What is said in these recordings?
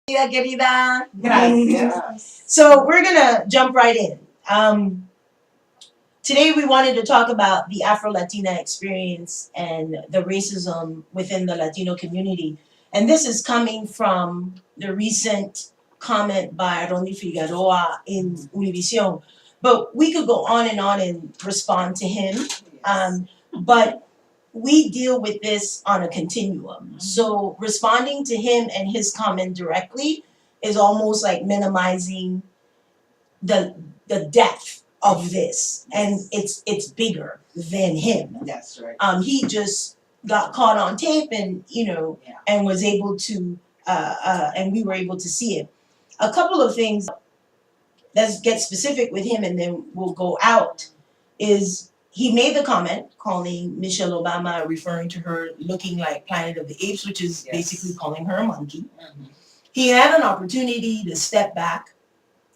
querida. Gracias. So we're gonna jump right in. Today we wanted to talk about the Afro-Latina experience and the racism within the Latino community. And this is coming from the recent comment by Ronnie Figueroa in Univision. But we could go on and respond to him. But we deal with this on a continuum. So responding to him and his comment directly is almost like minimizing the depth of this, and it's bigger than him. That's right. He just got caught on tape, and and was able to, and we were able to see it. A couple of things. Let's get specific with him, and then we'll go out. Is he made the comment calling Michelle Obama, referring to her looking like Planet of the Apes, which is basically calling her a monkey. He had an opportunity to step back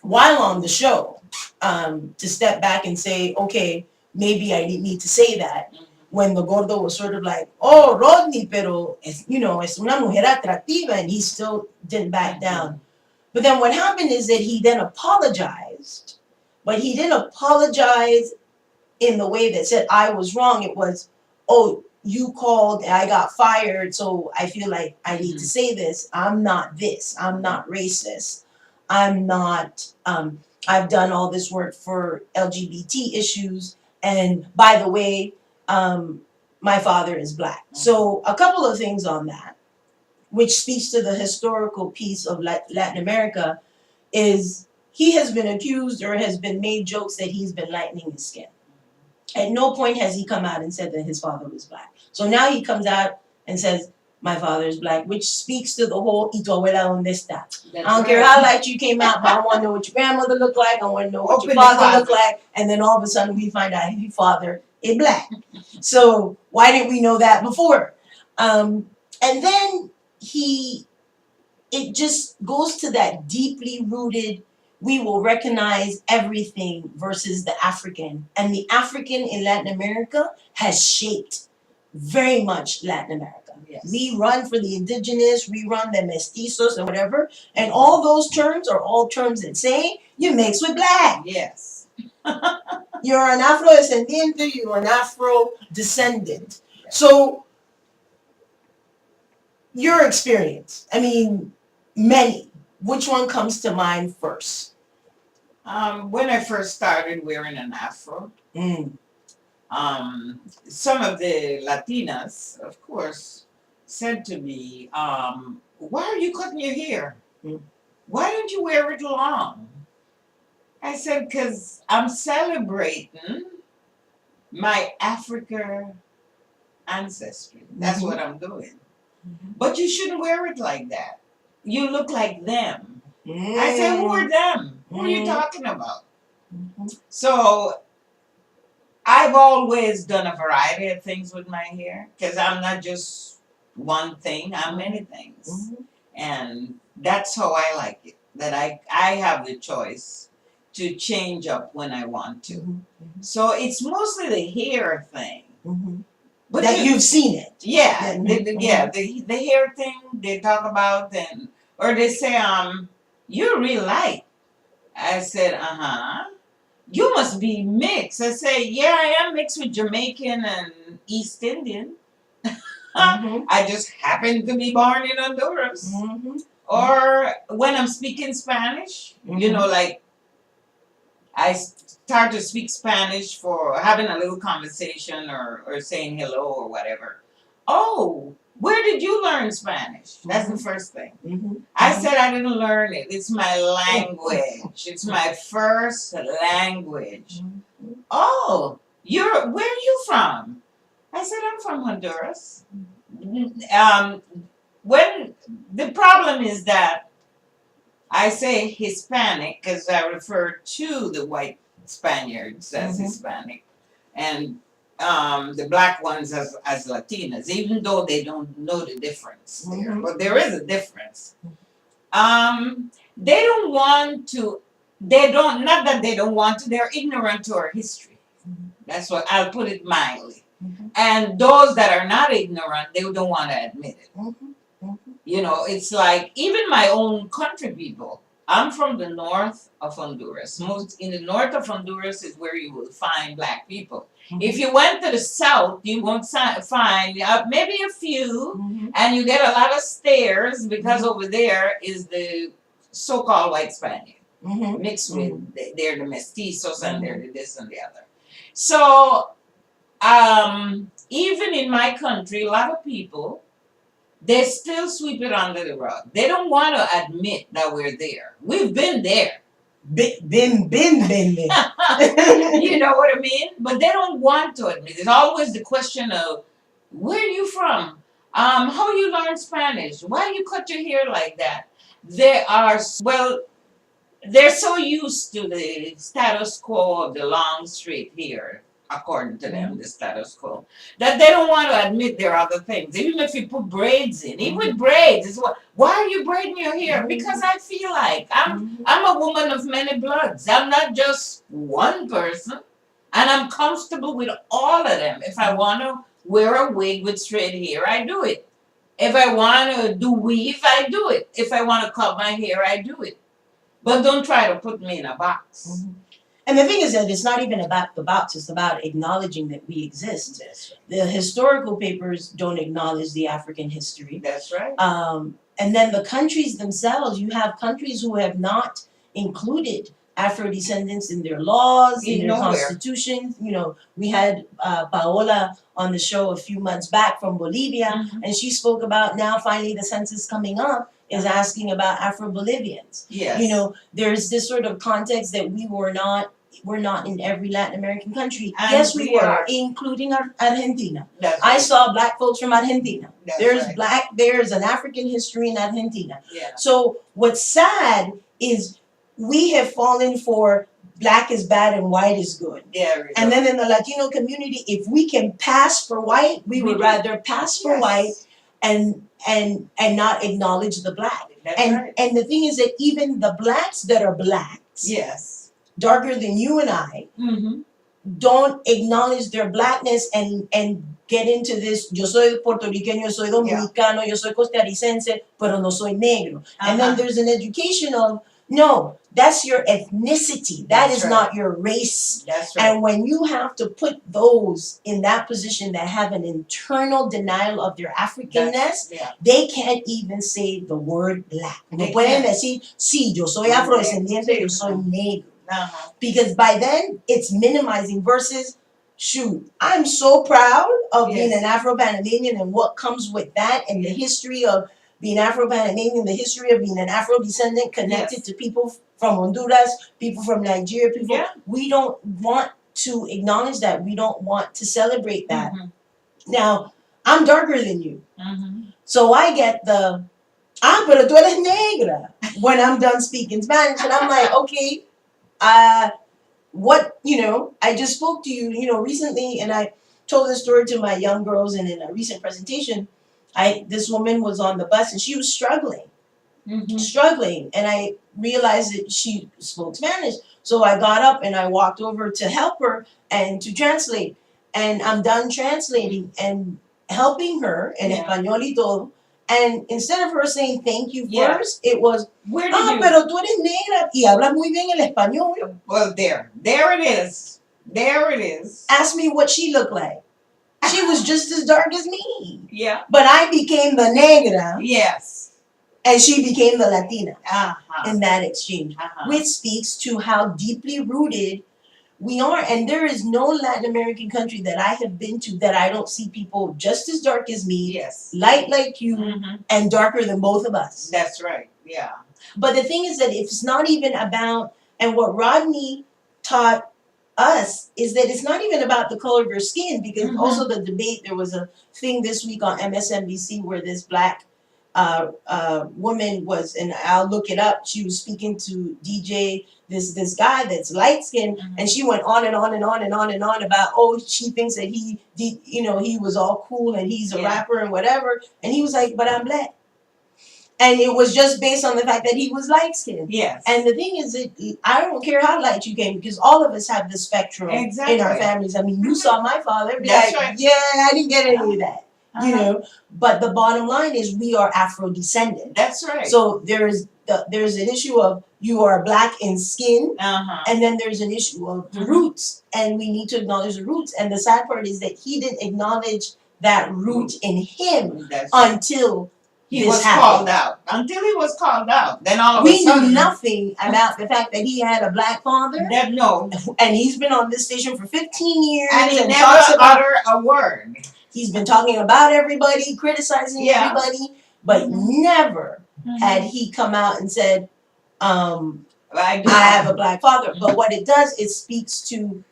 while on the show, to step back and say, okay, maybe I didn't need to say that. When the gordo was sort of like, oh, Rodney, pero es una mujer atractiva, and he still didn't back down. But then what happened is that he then apologized, but he didn't apologize in the way that said I was wrong. It was, oh, you called and I got fired, so I feel like I need to say this. I'm not this. I'm not racist. I'm not, I've done all this work for LGBT issues. And by the way, my father is Black. So a couple of things on that, which speaks to the historical piece of Latin America, is he has been accused or has been made jokes that he's been lightening his skin. At no point has he come out and said that his father was Black. So now he comes out and says, my father is Black, which speaks to the whole "y tu abuela donde está." I don't care how light you came out, but I want to know what your grandmother looked like. I want to know what your father looked like. And then all of a sudden we find out his father is Black. So why didn't we know that before? And then it just goes to that deeply rooted, we will recognize everything versus the African. And the African in Latin America has shaped very much Latin America. Yes. We run for the indigenous, we run the mestizos and whatever. And all those terms are all terms that say you mix with Black. Yes. You're an Afro-descendiente, you're an Afro-descendant. So your experience, I mean, many. Which one comes to mind first? When I first started wearing an afro, some of the Latinas, of course, said to me, why are you cutting your hair? Why don't you wear it long? I said, because I'm celebrating my African ancestry. That's what I'm doing. But you shouldn't wear it like that. You look like them. I said, who are them? Who are you talking about? So I've always done a variety of things with my hair, because I'm not just one thing, I'm many things. And that's how I like it, that I have the choice to change up when I want to. So it's mostly the hair thing. But that you've seen it. Yeah, the hair thing they talk about, or they say, you're real light. I said, you must be mixed. I say, yeah, I am mixed with Jamaican and East Indian. I just happen to be born in Honduras. Or when I'm speaking Spanish, like I start to speak Spanish for having a little conversation or saying hello or whatever. Oh, where did you learn Spanish? That's the first thing. I said I didn't learn it. It's my language. It's my first language. Oh, where are you from? I said, I'm from Honduras. When the problem is that I say Hispanic because I refer to the white Spaniards as Hispanic, and the Black ones as Latinas, even though they don't know the difference there. But there is a difference. They don't want to, not that they don't want to, they're ignorant to our history. That's what, I'll put it mildly. And those that are not ignorant, they don't want to admit it. It's like even my own country people. I'm from the north of Honduras. Most in the north of Honduras is where you will find black people. If you went to the south, you won't find maybe a few, and you get a lot of stares because over there is the so-called white Spaniard mixed with they're the mestizos and they're the this and the other. So even in my country, a lot of people they still sweep it under the rug. They don't want to admit that we're there. We've been there. Been there. You know what I mean? But they don't want to admit. It's always the question of, where are you from? How you learn Spanish? Why you cut your hair like that? They're so used to the status quo of the long straight hair, according to them, the status quo, that they don't want to admit there are other things. Even if you put braids in, even with braids, it's why are you braiding your hair? Because I feel like I'm a woman of many bloods. I'm not just one person, and I'm comfortable with all of them. If I want to wear a wig with straight hair, I do it. If I want to do weave, I do it. If I want to cut my hair, I do it. But don't try to put me in a box. And the thing is that it's not even about the box, it's about acknowledging that we exist. That's right. The historical papers don't acknowledge the African history. That's right. And then the countries themselves, you have countries who have not included Afro descendants in their laws, in their constitutions. We had Paola on the show a few months back from Bolivia, and she spoke about now finally the census coming up is asking about Afro-Bolivians. Yes. There's this sort of context that we're not in every Latin American country. And yes, we were, including Argentina. I saw black folks from Argentina. There's an African history in Argentina. Yeah. So what's sad is we have fallen for black is bad and white is good. And then in the Latino community, if we can pass for white, we would rather pass for white and not acknowledge the black. And the thing is that even the blacks that are blacks, darker than you and I, don't acknowledge their blackness and get into this, yo soy puertorriqueño, yo soy dominicano, yo soy costarricense, pero no soy negro. And then there's an education of, no, that's your ethnicity. That is not your race. That's right. And when you have to put those in that position that have an internal denial of their Africanness, they can't even say the word black. No pueden decir, sí, yo soy afrodescendiente, yo soy negro. Because by then, it's minimizing versus, shoot, I'm so proud of being an Afro-Panamanian and what comes with that and the history of being Afro-Panamanian, the history of being an Afro-descendant connected to people from Honduras, people from Nigeria, we don't want to acknowledge that. We don't want to celebrate that. Now, I'm darker than you. So I get the, pero tú eres negra when I'm done speaking Spanish. And I'm like, okay, I just spoke to you, recently, and I told this story to my young girls, and in a recent presentation, this woman was on the bus and she was struggling, and I realized that she spoke Spanish. So I got up and I walked over to help her and to translate. And I'm done translating and helping her in español y todo. And instead of her saying thank you first, it was, pero tú eres negra y hablas muy bien el español. Well, there it is. There it is. Ask me what she looked like. She was just as dark as me. Yeah. But I became the negra. Yes. And she became the Latina in that exchange, which speaks to how deeply rooted we are. And there is no Latin American country that I have been to that I don't see people just as dark as me, light like you, and darker than both of us. That's right. Yeah. But the thing is that it's not even about, and what Rodney taught us is that it's not even about the color of your skin, because also the debate, there was a thing this week on MSNBC where this black woman was, and I'll look it up, she was speaking to DJ, this guy that's light skinned, and she went on and on and on and on and on about, she thinks that he was all cool and he's a rapper and whatever, and he was like, but I'm black. And it was just based on the fact that he was light skinned. Yes. And the thing is that I don't care how light you came, because all of us have the spectrum in our families. I mean, you saw my father. Be like, yeah, I didn't get any of that. you know. But the bottom line is we are Afro descendant. That's right. So there's an issue of you are black in skin, and then there's an issue of the roots, and we need to acknowledge the roots. And the sad part is that he didn't acknowledge that root in him until he was called out. Until he was called out, then all of a sudden we knew nothing about the fact that he had a black father. No, and he's been on this station for 15 years, and he never uttered a word. He's been talking about everybody, criticizing everybody, but never had he come out and said, I have a black father. But what it does, it speaks to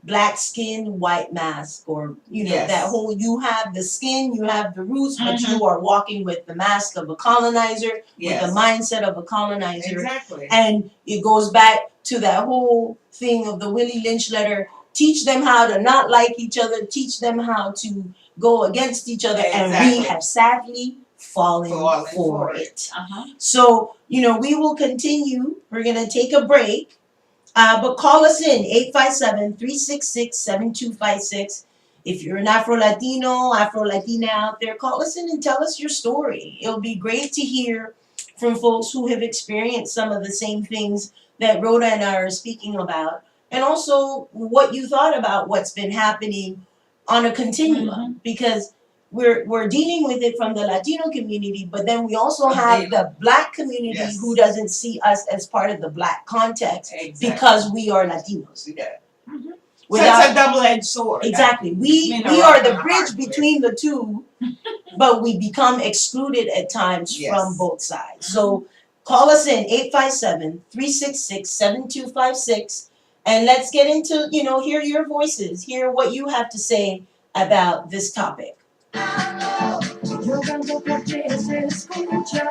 black skin, white mask, or that whole, you have the skin, you have the roots, but you are walking with the mask of a colonizer, with the mindset of a colonizer. Exactly. And it goes back to that whole thing of the Willie Lynch letter. Teach them how to not like each other, teach them how to go against each other, and we have sadly fallen for it. So, we will continue. We're going to take a break. But call us in, 857-366-7256. If you're an Afro-Latino, Afro-Latina out there, call us in and tell us your story. It'll be great to hear from folks who have experienced some of the same things that Rhoda and I are speaking about. And also what you thought about what's been happening on a continuum. Because we're dealing with it from the Latino community, but then we also have the black community who doesn't see us as part of the black context because we are Latinos. So it's a double-edged sword. Exactly. We are the bridge between the two, but we become excluded at times from both sides. So call us in, 857-366-7256, and let's get into, hear your voices, hear what you have to say about this topic. Yo canto porque se escucha.